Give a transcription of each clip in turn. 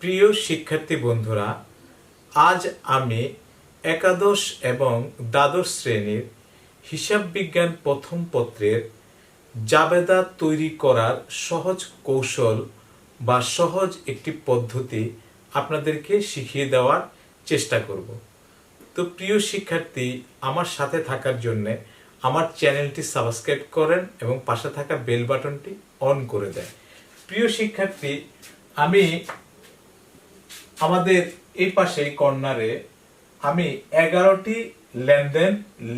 প্রিয় শিক্ষার্থী বন্ধুরা, আজ আমি একাদশ এবং দ্বাদশ শ্রেণীর হিসাব বিজ্ঞান প্রথম পত্রের জাবেদা তৈরি করার সহজ কৌশল বা সহজ একটি পদ্ধতি আপনাদেরকে শিখিয়ে দেওয়ার চেষ্টা করব। তো প্রিয় শিক্ষার্থী, আমার সাথে থাকার জন্য আমার চ্যানেলটি সাবস্ক্রাইব করেন এবং পাশে থাকা বেল বাটনটি অন করে দেন। প্রিয় শিক্ষার্থী, আমি আমাদের এই পাশে কর্নারে আমি 11টি লেনদেন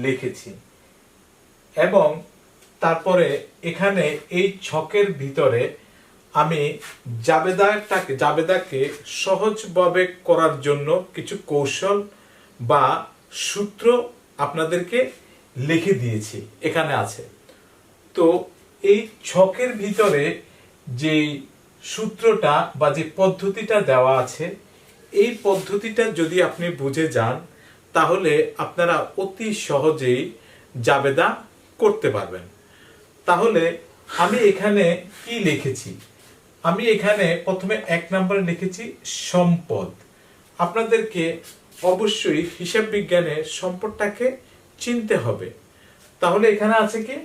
লিখেছি এবং তারপরে এখানে এই ছকের ভিতরে আমি জাবেদাকে সহজভাবে করার জন্য কিছু কৌশল বা সূত্র আপনাদেরকে লিখে দিয়েছি, এখানে আছে। তো এই ছকের ভিতরে যে সূত্রটা বা যে পদ্ধতিটা দেওয়া আছে, এই পদ্ধতিটা যদি আপনি বুঝে যান তাহলে আপনারা অতি সহজেই জাবেদা করতে পারবেন। তাহলে আমি এখানে কি লিখেছি? আমি এখানে প্রথমে 1 নম্বরে লিখেছি সম্পদ। আপনাদেরকে অবশ্যই হিসাব বিজ্ঞানের সম্পদটাকে চিনতে হবে। তাহলে এখানে আছে কি,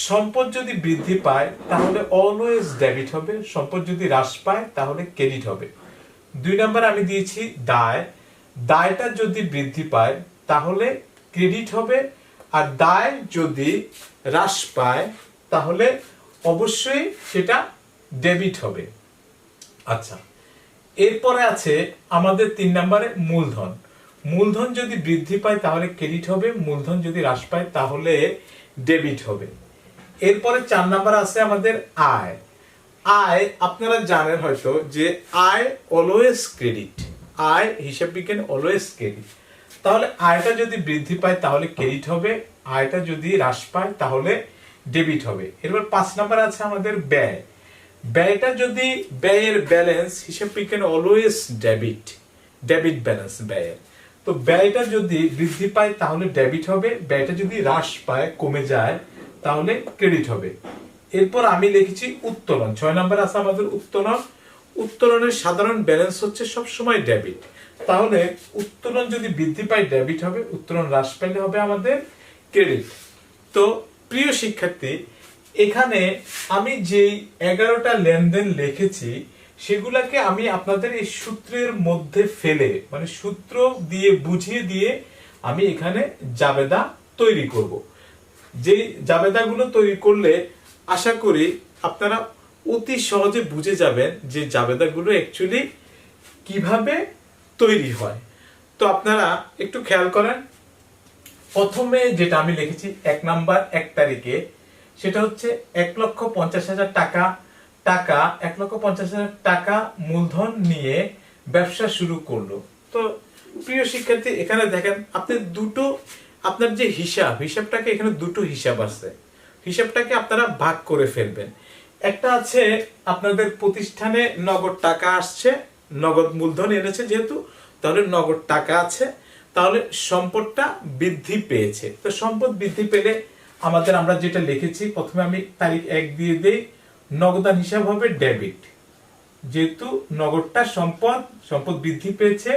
সম্পদ যদি বৃদ্ধি পায় তাহলে অলওয়েজ ডেবিট হবে, সম্পদ যদি হ্রাস পায় তাহলে ক্রেডিট হবে। 2 নম্বরে আমি দিয়েছি দায়। দায়টা যদি বৃদ্ধি পায় তাহলে ক্রেডিট হবে, আর দায় যদি হ্রাস পায় তাহলে অবশ্যই সেটা ডেবিট হবে। আচ্ছা, এরপরে আছে আমাদের 3 নম্বরে মূলধন। মূলধন যদি বৃদ্ধি পায় তাহলে ক্রেডিট হবে, মূলধন যদি হ্রাস পায় তাহলে ডেবিট হবে। এরপরে 4 নম্বরে আছে আমাদের আয়। আয় আপনারা জানেন হয়তো যে আয় অলওয়েজ ক্রেডিট, আয় হিসাব বিজ্ঞান অলওয়েজ ক্রেডিট। তাহলে আয়টা যদি বৃদ্ধি পায় তাহলে ক্রেডিট হবে, আয়টা যদি হ্রাস পায় তাহলে ডেবিট হবে। এরপর 5 নম্বরে আছে আমাদের ব্যয়। ব্যয়টা যদি, ব্যয়ের ব্যালেন্স হিসাব বিজ্ঞান অলওয়েজ ডেবিট, ডেবিট ব্যালেন্স ব্যয়ের। তো ব্যয়টা যদি বৃদ্ধি পায় তাহলে ডেবিট হবে, ব্যয়টা যদি হ্রাস পায়, কমে যায় তাহলে ক্রেডিট হবে। এরপর আমি লিখেছি উত্তোলন। 6 নম্বর আছে আমাদের উত্তোলন। উত্তোলনের সাধারণ ব্যালেন্স হচ্ছে সবসময় ডেবিট। তাহলে উত্তোলন যদি বৃদ্ধি পায় ডেবিট হবে, উত্তোলন হ্রাস পাইলে হবে আমাদের ক্রেডিট। তো প্রিয় শিক্ষার্থী, এখানে আমি যেই 11টা লেনদেন লিখেছি সেগুলাকে আমি আপনাদের এই সূত্রের মধ্যে ফেলে, মানে সূত্র দিয়ে বুঝিয়ে দিয়ে আমি এখানে জাবেদা তৈরি করব। যে জাবেদাগুলো তৈরি করলে আশা করি আপনারা অতি সহজে বুঝে যাবেন যে জাবেদাগুলো অ্যাকচুয়ালি কিভাবে তৈরি হয়। তো আপনারা একটু খেয়াল করেন। প্রথমে যেটা আমি লিখেছি 1 নাম্বার 1 তারিখে, সেটা হচ্ছে 1,50,000 টাকা 1,50,000 টাকা মূলধন নিয়ে ব্যবসা শুরু করলো। তো প্রিয় শিক্ষার্থী, এখানে দেখেন আপনি আপনার যে হিসাবটাকে এখানে দুটো হিসাব আছে, হিসাবটাকে আপনারা ভাগ করে ফেলবেন। একটা আছে আপনাদের প্রতিষ্ঠানে নগদ টাকা আসছে, নগদ মূলধন এনেছে যেহেতু, তাহলে নগদ টাকা আছে, তাহলে সম্পদটা বৃদ্ধি পেয়েছে। তো সম্পদ বৃদ্ধি পেলে আমরা যেটা লিখেছি, প্রথমে আমি তারিখ 1 দিয়ে দেই, নগদান হিসাব হবে ডেবিট, যেহেতু নগদটা সম্পদ বৃদ্ধি পেয়েছে,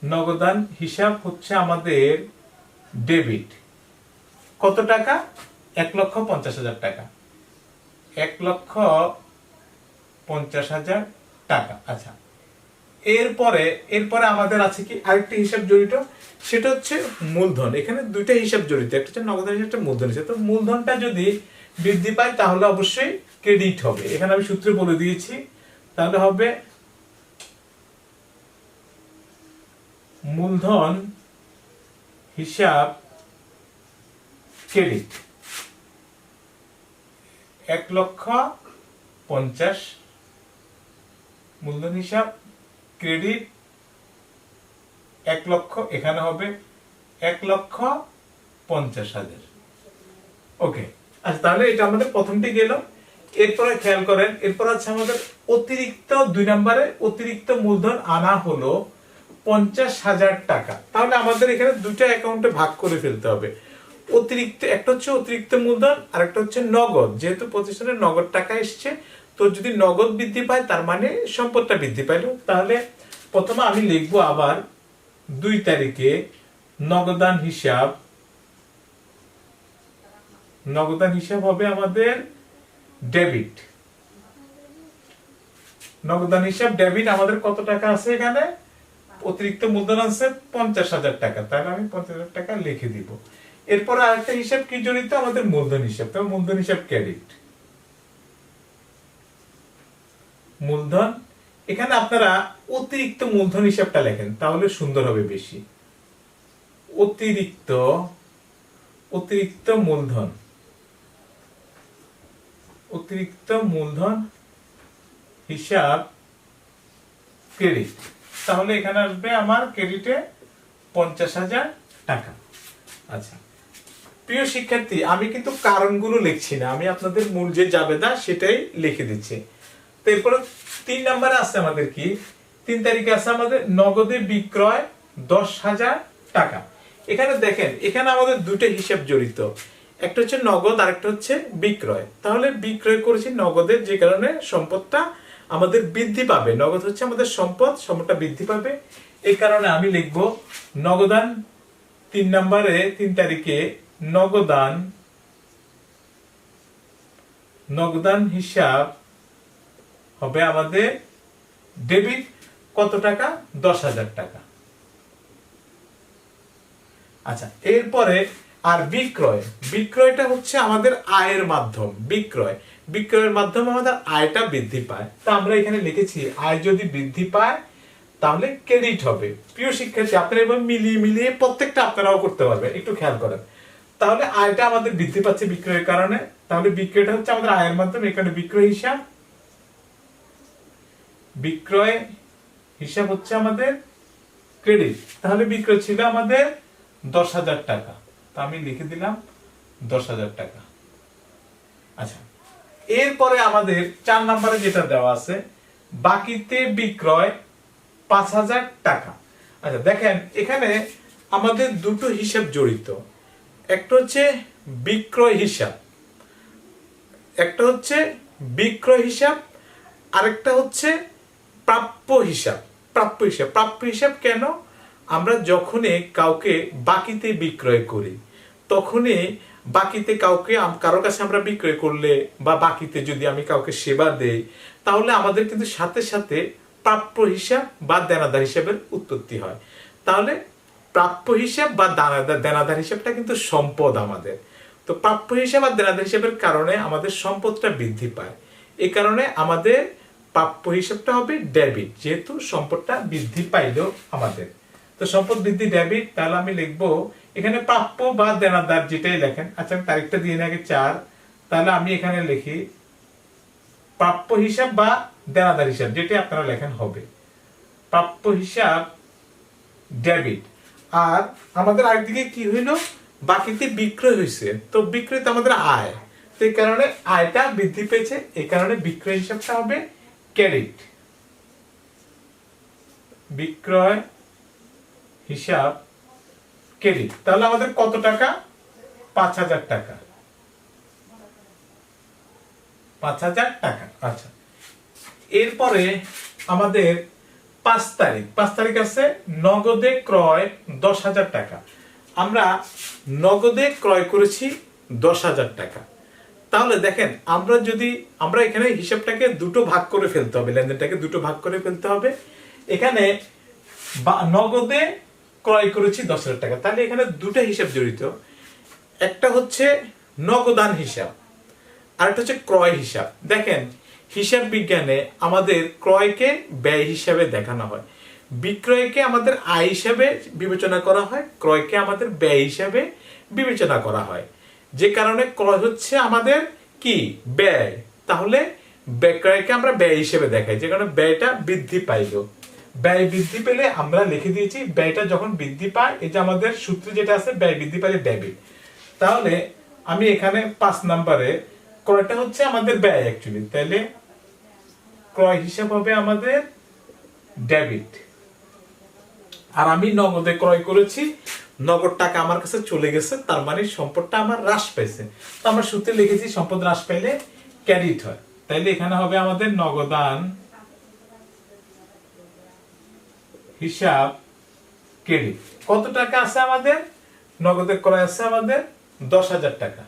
নগদান হিসাব হচ্ছে আমাদের ডেবিট। কত টাকা? 1,50,000 টাকা, 1,50,000 টাকা। আচ্ছা, এরপরে আমাদের আছে কি আরেকটি হিসাব জড়িত, সেটা হচ্ছে মূলধন। এখানে 2টা হিসাব জড়িত, একটা হচ্ছে নগদান হিসাব, একটা মূলধন হিসাব। তো মূলধনটা যদি বৃদ্ধি পায় তাহলে অবশ্যই ক্রেডিট হবে। এখানে আমি সূত্রে বলে দিয়েছি, তাহলে হবে মূলধন হিসাব ক্রেডিট 1,50,000, মূলধন হিসাব ক্রেডিট 1 লক্ষ, এখানে হবে 1,50,000। ওকে, আচ্ছা, তাহলে এটা আমাদের প্রথমটি গেল। এরপরে খেয়াল করেন, এরপর আছে আমাদের অতিরিক্ত 2 নম্বরে অতিরিক্ত মূলধন আনা হলো 50,000 টাকা। তাহলে আমাদের এখানে 2টা অ্যাকাউন্টে ভাগ করে ফেলতে হবে। অতিরিক্ত, একটা হচ্ছে অতিরিক্ত মূলধন আর একটা হচ্ছে নগদ, যেহেতু প্রতিষ্ঠানে নগদ টাকা এসছে তো যদি নগদ বৃদ্ধি পায় তার মানে সম্পদটা বৃদ্ধি পাইল। তাহলে প্রথমে আমি লিখবো আবার 2 তারিখে নগদান হিসাব হবে আমাদের ডেবিট। নগদান হিসাব ডেবিট। আমাদের কত টাকা আছে এখানে? অতিরিক্ত মূলধন আছে 50,000 টাকা। তাহলে আমি 50,000 টাকা লিখে দিব। এরপর আরেকটা হিসাব কি জড়িত? আমাদের মূলধন হিসাব। তো মূলধন হিসাব ক্রেডিট। মূলধন, এখানে আপনারা অতিরিক্ত মূলধন হিসাবটা লেখেন তাহলে সুন্দর হবে বেশি। অতিরিক্ত মূলধন হিসাব ক্রেডিট। তাহলে এখানে আসবে আমার ক্রেডিটে 50,000 টাকা। আচ্ছা প্রিয় শিক্ষার্থী, আমি কিন্তু কারণগুলো লিখছি না, আমি আপনাদের মূল যে জাবেদা সেটাই লিখে দিচ্ছি। এরপরে 3 নম্বরে আছে আমাদের কি? 3 তারিখে আছে আমাদের নগদে বিক্রয় 10,000 টাকা। এখানে দেখেন, এখানে আমাদের দুটো হিসাব জড়িত, একটা হচ্ছে নগদ আর একটা হচ্ছে বিক্রয়। তাহলে বিক্রয় করেছি নগদের, যে কারণে সম্পদটা আমাদের বৃদ্ধি পাবে। নগদ হচ্ছে আমাদের সম্পদ, সম্পদটা বৃদ্ধি পাবে। এই কারণে আমি লিখবো নগদান 3 নম্বরে 3 তারিখে নগদান হিসাব হবে আমাদের ডেবিট। কত টাকা? 10,000 টাকা। আচ্ছা এরপরে আর বিক্রয়টা হচ্ছে আমাদের আয়ের মাধ্যম। বিক্রয়ের মাধ্যমে আমাদের আয়টা বৃদ্ধি পায়। তা আমরা এখানে লিখেছি আয় যদি বৃদ্ধি পায় তাহলে ক্রেডিট হবে। প্রিয় শিক্ষার্থী, আপনারা এবার মিলিয়ে প্রত্যেকটা আপনারাও করতে পারবেন, একটু খেয়াল করেন। তাহলে আয়টা আমাদের বৃদ্ধি পাচ্ছে বিক্রয়ের কারণে, তাহলে বিক্রয়টা হচ্ছে আমাদের আয়ের মাধ্যমে। এখানে বিক্রয় হিসাব হচ্ছে আমাদের ক্রেডিট। তাহলে বিক্রয় ছিল আমাদের 10,000 টাকা, তা আমি লিখে দিলাম 10,000 টাকা। আচ্ছা এরপরে আমাদের 4 নম্বরে যেটা দেওয়া আছে, বাকিতে বিক্রয় 5,000 টাকা। আচ্ছা দেখেন, এখানে আমাদের দুটো হিসাব জড়িত, একটা হচ্ছে বিক্রয় হিসাব, আরেকটা হচ্ছে প্রাপ্য হিসাব। কেন? আমরা যখনই কাউকে বাকিতে বিক্রয় করি, তখনই বাকিতে কারো কাছে আমরা বিক্রয় করলে বা বাকিতে যদি আমি কাউকে সেবা দেই, তাহলে আমাদের কিন্তু সাথে সাথে প্রাপ্য হিসাব বা দেনাদার হিসাবের উৎপত্তি হয়। তাহলে প্রাপ্য হিসাব বা দেনাদার হিসাবটা কিন্তু সম্পদ আমাদের। তো প্রাপ্য হিসাব আর দেনাদার হিসাবের কারণে আমাদের সম্পদটা বৃদ্ধি পায়। এই কারণে আমাদের প্রাপ্য হিসাবটা হবে ডেবিট, যেহেতু সম্পদটা বৃদ্ধি পাইল আমাদের। তো সম্পদ বৃদ্ধি ডেবিট। তাহলে আমি লিখবো এখানে প্রাপ্য বা দেনাদার যেটাই লেখেন। আচ্ছা আমি তারিখটা দিয়ে আগে 4, তাহলে আমি এখানে লিখি প্রাপ্য হিসাব বা দেনাদার হিসাব, যেটাই আপনারা লেখেন হবে প্রাপ্য হিসাব ডেবিট। আর আমাদের আরেকদিকে কি হইলো? বাকিতে বিক্রয় হয়েছে, তো বিক্রয় তো আমাদের আয়, তো এই কারণে আয়টা বৃদ্ধি পেয়েছে, এই কারণে বিক্রয় হিসাবটা হবে ক্রেডিট। বিক্রয় হিসাব ক্রেডিট। তাহলে আমাদের কত টাকা? 5,000 টাকা। 5,000 টাকা। আচ্ছা এরপরে আমাদের 5 তারিখ আছে নগদে ক্রয় 10,000 টাকা। আমরা নগদে ক্রয় করেছি 10,000 টাকা। তাহলে দেখেন, আমরা এখানে হিসাবটাকে দুটো ভাগ করে ফেলতে হবে, লেনদেনটাকে দুটো ভাগ করে ফেলতে হবে। এখানে নগদে ক্রয় করেছি 10,000 টাকা, তাহলে এখানে দুটো হিসাব জড়িত, একটা হচ্ছে নগদান হিসাব আর একটা হচ্ছে ক্রয় হিসাব। দেখেন, হিসাব বিজ্ঞানে আমাদের ক্রয়কে ব্যয় হিসাবে দেখানো হয়, বিক্রয়কে আমাদের আয় হিসাবে বিবেচনা করা হয়, ক্রয়কে আমাদের ব্যয় হিসাবে বিবেচনা করা হয়। যে কারণে ক্রয় হচ্ছে আমাদের কি? ব্যয়। তাহলে ক্রয়কে আমরা ব্যয় হিসেবে দেখাই, যে কারণে ব্যয়টা বৃদ্ধি পাইল। ব্যয় বৃদ্ধি পেলে আমরা লিখে দিয়েছি ব্যয়টা যখন বৃদ্ধি পায়, এই যে আমাদের সূত্র যেটা আছে ব্যয় বৃদ্ধি পাইলে ডেবিট। তাহলে আমি এখানে 5 নম্বরে ক্রয়টা হচ্ছে আমাদের ব্যয় অ্যাকচুয়ালি, তাহলে ক্রয় হিসাব হবে আমাদের ডেবিট। আর আমি নগদে ক্রয় করেছি, নগদ টাকা আমার কাছে চলে গেছে, তার মানে সম্পদটা আমার হ্রাস পেয়েছে। তো আমরা সূত্রে লিখেছি সম্পদ হ্রাস পেলে ক্রেডিট হয়। তাইলে এখানে হবে আমাদের নগদান হিসাব ক্রেডিট। কত টাকা আছে আমাদের? নগদে ক্রয় আছে আমাদের 10,000 টাকা,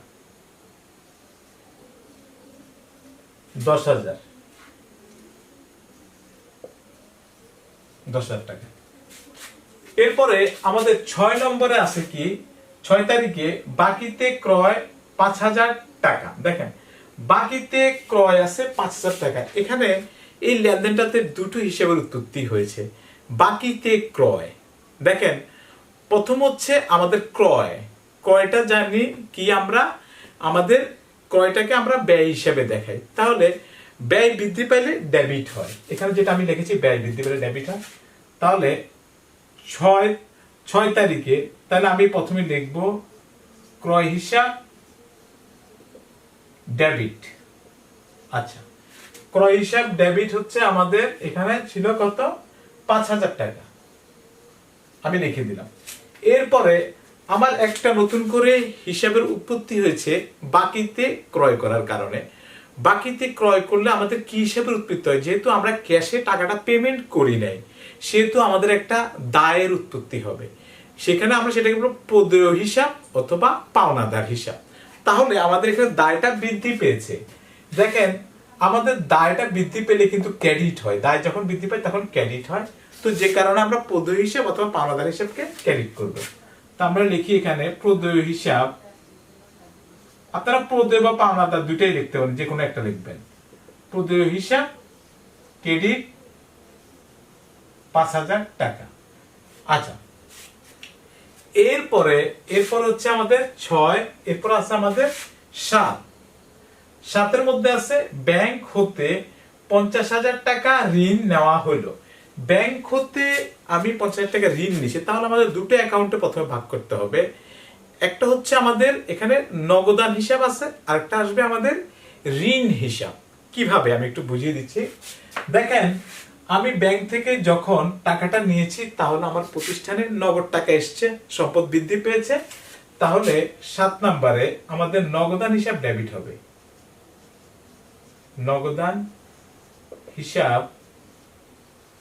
10,000 টাকা। এরপরে আমাদের 6 নম্বরে আছে কি, 6 তারিখে বাকিতে ক্রয় 5,000 টাকা। দেখেন বাকিতে ক্রয় আছে 5,000 টাকা। এখানে এই লেনদেনটাতে দুটো হিসাবের উৎপত্তি হয়েছে। বাকিতে ক্রয়, দেখেন প্রথম হচ্ছে আমাদের ক্রয়টা জানি কি, আমরা আমাদের ক্রয়টাকে আমরা ব্যয় হিসেবে দেখাই। তাহলে ব্যয় বৃদ্ধি পাইলে ডেবিট হয়। এখানে যেটা আমি লিখেছি ব্যয় বৃদ্ধি পেলে ডেবিট হয়। তাহলে 6 তারিখে তাহলে আমি প্রথমে লিখব ক্রয় হিসাব ডেবিট। আচ্ছা, ক্রয় হিসাব ডেবিট হচ্ছে আমাদের এখানে ছিল কত? 5,000 টাকা, আমি লিখে দিলাম। এরপরে আমার একটা নতুন করে হিসাবের উৎপত্তি হয়েছে বাকিতে ক্রয় করার কারণে। বাকিতে ক্রয় করলে আমাদের কি হিসাবের উৎপত্তি হয়? যেহেতু আমরা ক্যাশে টাকাটা পেমেন্ট করি নাই, সেহেতু আমাদের একটা দায়ের উৎপত্তি হবে। সেখানে আমরা সেটাকে বলবো প্রদেয় হিসাব অথবা পাওনাদার হিসাব। তাহলে আমাদের এখানে দায়টা বৃদ্ধি পেয়েছে। দেখেন আমাদের দায়টা বৃদ্ধি পেলে কিন্তু ক্রেডিট হয়। দায় যখন বৃদ্ধি পায় তখন ক্রেডিট হয়। তো যে কারণে আমরা প্রদেয় হিসাব অথবা পাওনাদার হিসাবকে ক্রেডিট করব। তো আমরা লিখি এখানে প্রদেয় হিসাব। আপনারা প্রদেয় বা পাওনাদার দুইটাই লিখতে পারেন, যে কোনো একটা লিখবেন। প্রদেয় হিসাব ক্রেডিট 5,000 টাকা। আচ্ছা, এরপর হচ্ছে আমাদের 6, এরপর আছে আমাদের 7। 7 মধ্যে আছে ব্যাংক হতে 50,000 টাকা ঋণ নেওয়া হলো। ব্যাংক হতে আমি 50,000 টাকা ঋণ নিছি, তাহলে আমাদের দুটো অ্যাকাউন্টে প্রথমে ভাগ করতে হবে। একটা হচ্ছে আমাদের এখানে নগদান হিসাব আছে, আর একটা আসবে আমাদের ঋণ হিসাব। কিভাবে আমি একটু বুঝিয়ে দিচ্ছি। দেখেন আমি ব্যাংক থেকে যখন টাকাটা নিয়েছি, তাহলে আমার প্রতিষ্ঠানে নগদ টাকা এসছে, সম্পদ বৃদ্ধি পেয়েছে। তাহলে 7 নম্বরে আমাদের নগদান হিসাব ডেবিট হবে। নগদান হিসাব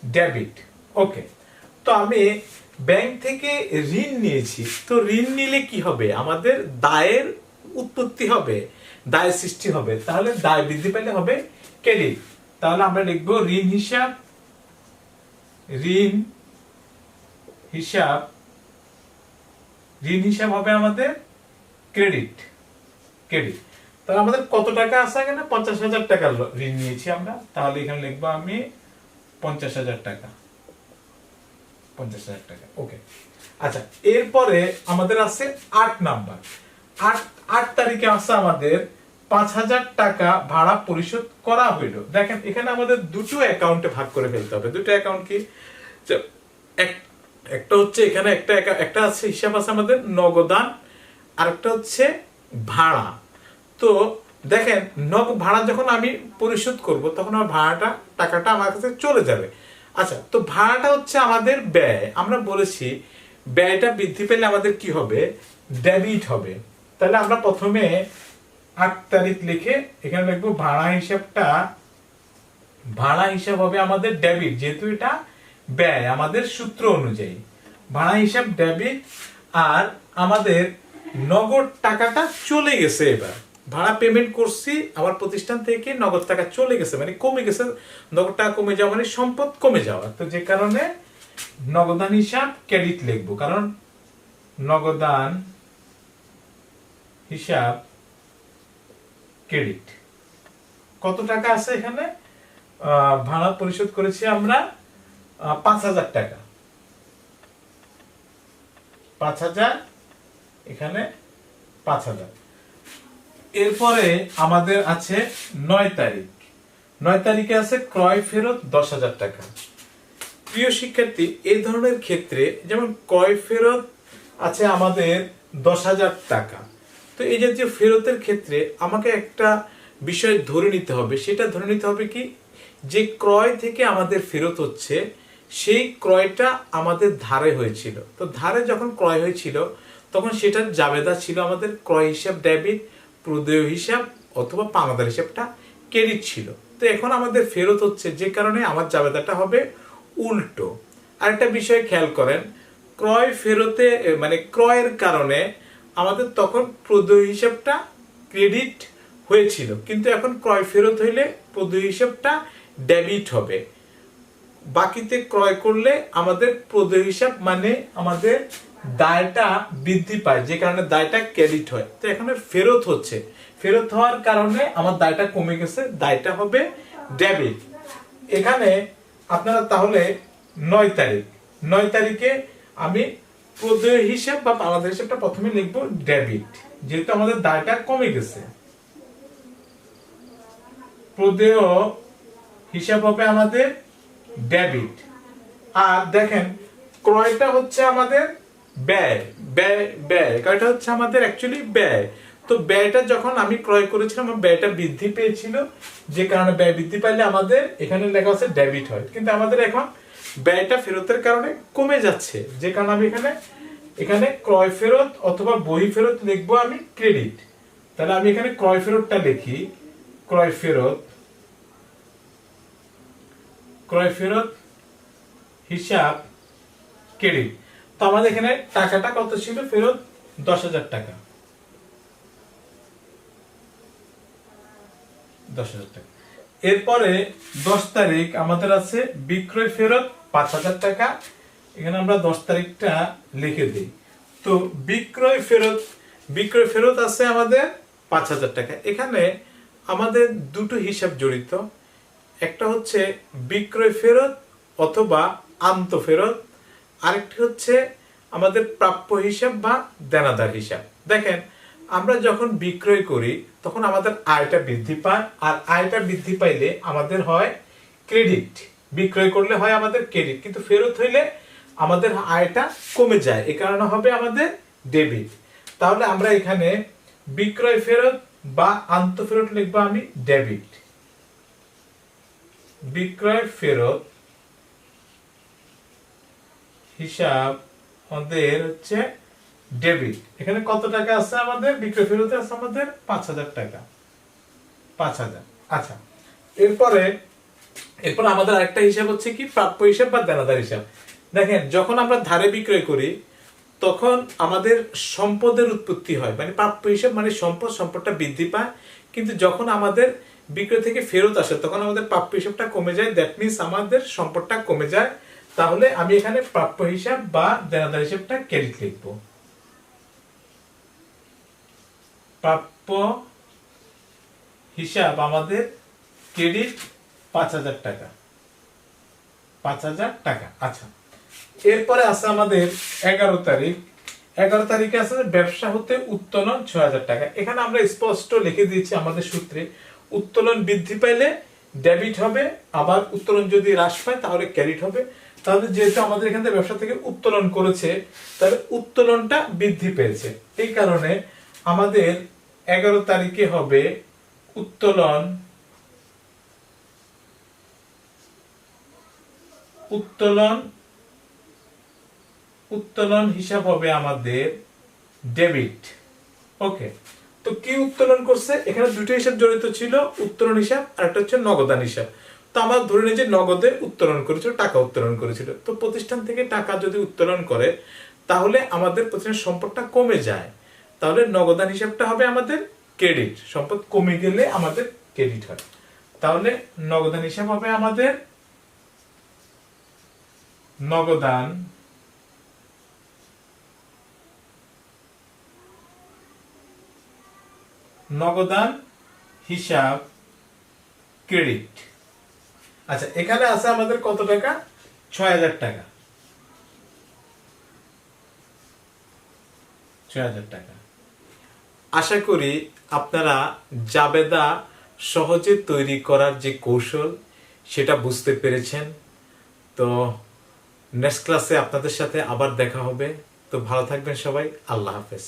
ডেবিট। ওকে, তো আমি ব্যাংক থেকে ঋণ নিয়েছি, তো ঋণ নিলে কি হবে? আমাদের দায়ের উৎপত্তি হবে, দায়ের সৃষ্টি হবে। তাহলে দায় বৃদ্ধি পেলে হবে ক্রেডিট। তাহলে আমরা লিখবো ঋণ হিসাব হবে আমাদের ক্রেডিট। তাহলে আমাদের কত টাকা আছে? এখানে 50,000 টাকা ঋণ নিয়েছি আমরা। তাহলে এখানে লিখবো আমি 50,000 টাকা। 50,000 টাকা। ওকে, আচ্ছা, এরপরে আমাদের আছে 8 নাম্বার। 8 তারিখে আছে আমাদের 5,000 টাকা ভাড়া পরিশোধ করা হইল। দেখেন এখানে আমাদের দুটো অ্যাকাউন্টে ভাগ করে ফেলতে হবে। দুটো অ্যাকাউন্ট কি? একটা হচ্ছে এখানে একটা আছে হিসাব আছে আমাদের নগদান, আর একটা হচ্ছে ভাড়া। তো দেখেন ভাড়া যখন আমি পরিশোধ করব, তখন আমার টাকাটা আমার কাছে চলে যাবে। আচ্ছা, তো ভাড়াটা হচ্ছে আমাদের ব্যয়। আমরা বলেছি ব্যয়টা বৃদ্ধি পেলে আমাদের কি হবে? ডেবিট হবে। তাহলে আমরা প্রথমে 8 তারিখ লিখে এখানে লিখবো ভাড়া হিসাব হবে আমাদের ডেবিট, যেহেতু এটা ব্যয় আমাদের সূত্র অনুযায়ী। ভাড়া হিসাব ডেবিট, আর আমাদের নগদ টাকাটা চলে গেছে। এবার ভাড়া পেমেন্ট করছি, আমার প্রতিষ্ঠান থেকে নগদ টাকা চলে গেছে, মানে কমে গেছে। নগদ টাকা কমে যাওয়া মানে সম্পদ কমে যাওয়া। তো যে কারণে নগদান হিসাব ক্রেডিট লিখবো, কারণ নগদান হিসাব ক্রেডিট। কত টাকা আছে এখানে? ভাড়া পরিশোধ করেছি আমরা 5,000 টাকা। 5,000, এখানে 5,000। এরপরে আমাদের আছে 9 তারিখ। 9 তারিখে আছে ক্রয় ফেরত 10,000 টাকা। প্রিয় শিক্ষার্থী, এই ধরনের ক্ষেত্রে যেমন ক্রয় ফেরত আছে আমাদের 10,000 টাকা, তো এই জাতীয় ফেরতের ক্ষেত্রে আমাকে একটা বিষয় ধরে নিতে হবে। সেটা ধরে নিতে হবে কি, যে ক্রয় থেকে আমাদের ফেরত হচ্ছে, সেই ক্রয়টা আমাদের ধারে হয়েছিল। তো ধারে যখন ক্রয় হয়েছিল, তখন সেটার জাবেদা ছিল আমাদের ক্রয় হিসাব ডেবিট, প্রদেয় হিসাব অথবা পাওনাদার হিসাবটা ক্রেডিট ছিল, তো এখন আমাদের ফেরত হচ্ছে, যে কারণে আমার জাবেদাটা হবে উল্টো। আরেকটা বিষয় খেয়াল করেন, ক্রয় ফেরতে মানে ক্রয়ের কারণে আমাদের তখন প্রদেয় হিসাবটা ক্রেডিট হয়েছিল, কিন্তু এখন ক্রয় ফেরত হইলে প্রদেয় হিসাবটা ডেবিট হবে। বাকিতে ক্রয় করলে আমাদের প্রদেয় হিসাব মানে আমাদের দায়টা বৃদ্ধি পায়, যে কারণে দায়টা ক্রেডিট হয়। তো এখানে ফেরত হচ্ছে, ফেরত হওয়ার কারণে আমার দায়টা কমে গেছে, দায়টা হবে ডেবিট। এখানে আপনারা তাহলে 9 তারিখে আমি প্রদেয় হিসাব বা বাংলাদেশ হিসাবটা প্রথমে লিখবো ডেবিট, যেহেতু আমাদের দায়টা কমে গেছে। প্রদেয় হিসাব হবে আমাদের ডেবিট। আর দেখেন ক্রয়টা হচ্ছে আমাদের ব্যয়, ক্রয়টা হচ্ছে আমাদের অ্যাকচুয়ালি ব্যয়। তো ব্যয়টা যখন আমি ক্রয় করেছিলাম, আমার ব্যয়টা বৃদ্ধি পেয়েছিল, যে কারণে ব্যয় বৃদ্ধি পাইলে আমাদের এখানে লেখা আছে ডেবিট হয়, কিন্তু আমাদের এখন ব্যয়টা ফেরতের কারণে কমে যাচ্ছে, যে কারণে আমি এখানে ক্রয় ফেরত অথবা বই ফেরত লিখবো আমি ক্রেডিট। তাহলে আমি এখানে ক্রয় ফেরতটা লিখি, ক্রয় ফেরত হিসাব ক্রেডিট। তো আমাদের এখানে টাকাটা কত ছিল ফেরত? 10,000 টাকা। 10,000 টাকা। এরপরে 10 তারিখ আমাদের আছে বিক্রয় ফেরত 5,000 টাকা। এখানে আমরা 10 তারিখটা লিখে দিই। তো বিক্রয় ফেরত আছে আমাদের 5,000 টাকা। এখানে আমাদের দুটো হিসাব জড়িত, একটা হচ্ছে বিক্রয় ফেরত অথবা আন্ত ফেরত, আরেকটি হচ্ছে আমাদের প্রাপ্য হিসাব বা দেনাদার হিসাব। দেখেন আমরা যখন বিক্রয় করি তখন আমাদের আয়টা বৃদ্ধি পায়, আর আয়টা বৃদ্ধি পাইলে আমাদের হয় ক্রেডিট। বিক্রয় করলে হয় আমাদের ক্রেডিট, কিন্তু ফেরত হইলে আমাদের আয়টা কমে যায়, এ কারণে হবে আমাদের ডেবিট। তাহলে আমরা এখানে বিক্রয় ফেরত বা আন্ত ফেরত লিখবো আমি ডেবিট। বিক্রয় ফেরত হিসাব আমাদের হচ্ছে ডেবিট। এখানে কত টাকা আছে আমাদের বিক্রয় ফেরতে? আছে আমাদের 5,000 টাকা। 5,000। আচ্ছা, এরপরে আমাদের আরেকটা হিসাব হচ্ছে কি প্রাপ্য হিসাব বা দেনাদার হিসাব। দেখেন যখন আমরা ধারে বিক্রয় করি তখন আমাদের সম্পদের উৎপত্তি হয়, মানে প্রাপ্য হিসাব মানে সম্পদটা বৃদ্ধি পায়, কিন্তু যখন আমাদের বিক্রয় থেকে ফেরত আসে তখন আমাদের প্রাপ্য হিসাবটা কমে যায়, দ্যাট মিনস আমাদের সম্পদটা কমে যায়। তাহলে আমি এখানে প্রাপ্য হিসাব বা দেনাদার হিসাবটা ক্রেডিট লিখব। প্রাপ্য হিসাব আমাদের ক্রেডিট 5,000 টাকা। 5,000 টাকা। আচ্ছা, এরপরে আছে আমাদের 11 তারিখ। 11 তারিখে আছে ব্যবসা হতে উত্তোলন 6,000 টাকা। এখানে আমরা স্পষ্ট লিখে দিয়েছি আমাদের সূত্রে, উত্তোলন বৃদ্ধি পাইলে ডেবিট হবে, আবার উত্তোলন যদি হ্রাস পায় তাহলে ক্রেডিট হবে। তাহলে যেহেতু আমাদের এখান থেকে ব্যবসা থেকে উত্তোলন করেছে, তাহলে উত্তোলনটা বৃদ্ধি পেয়েছে, এই কারণে আমাদের 11 তারিখে হবে উত্তোলন হিসাব হবে আমাদের ডেবিট। ওকে, তো কি উত্তোলন করছে? এখানে দুটো হিসাব জড়িত ছিল, উত্তোলন হিসাব আর একটা হচ্ছে নগদান হিসাব। তো আমরা ধরে নিই যে নগদে উত্তোলন করেছিল, টাকা উত্তোলন করেছিল। তো প্রতিষ্ঠান থেকে টাকা যদি উত্তোলন করে তাহলে আমাদের প্রতিষ্ঠানের সম্পদটা কমে যায়, তাহলে নগদান হিসাবটা হবে আমাদের ক্রেডিট। সম্পদ কমে গেলে আমাদের ক্রেডিট হয়, তাহলে নগদান হিসাব হবে আমাদের নগদান হিসাব ক্রেডিট। আচ্ছা, এখানে আছে আমাদের কত টাকা? 6,000 টাকা। 6,000 টাকা। আশা করি আপনারা জাবেদা সহজে তৈরি করার যে কৌশল সেটা বুঝতে পেরেছেন। তো নেক্সট ক্লাসে আপনাদের সাথে আবার দেখা হবে। তো ভালো থাকবেন সবাই। আল্লাহ হাফেজ।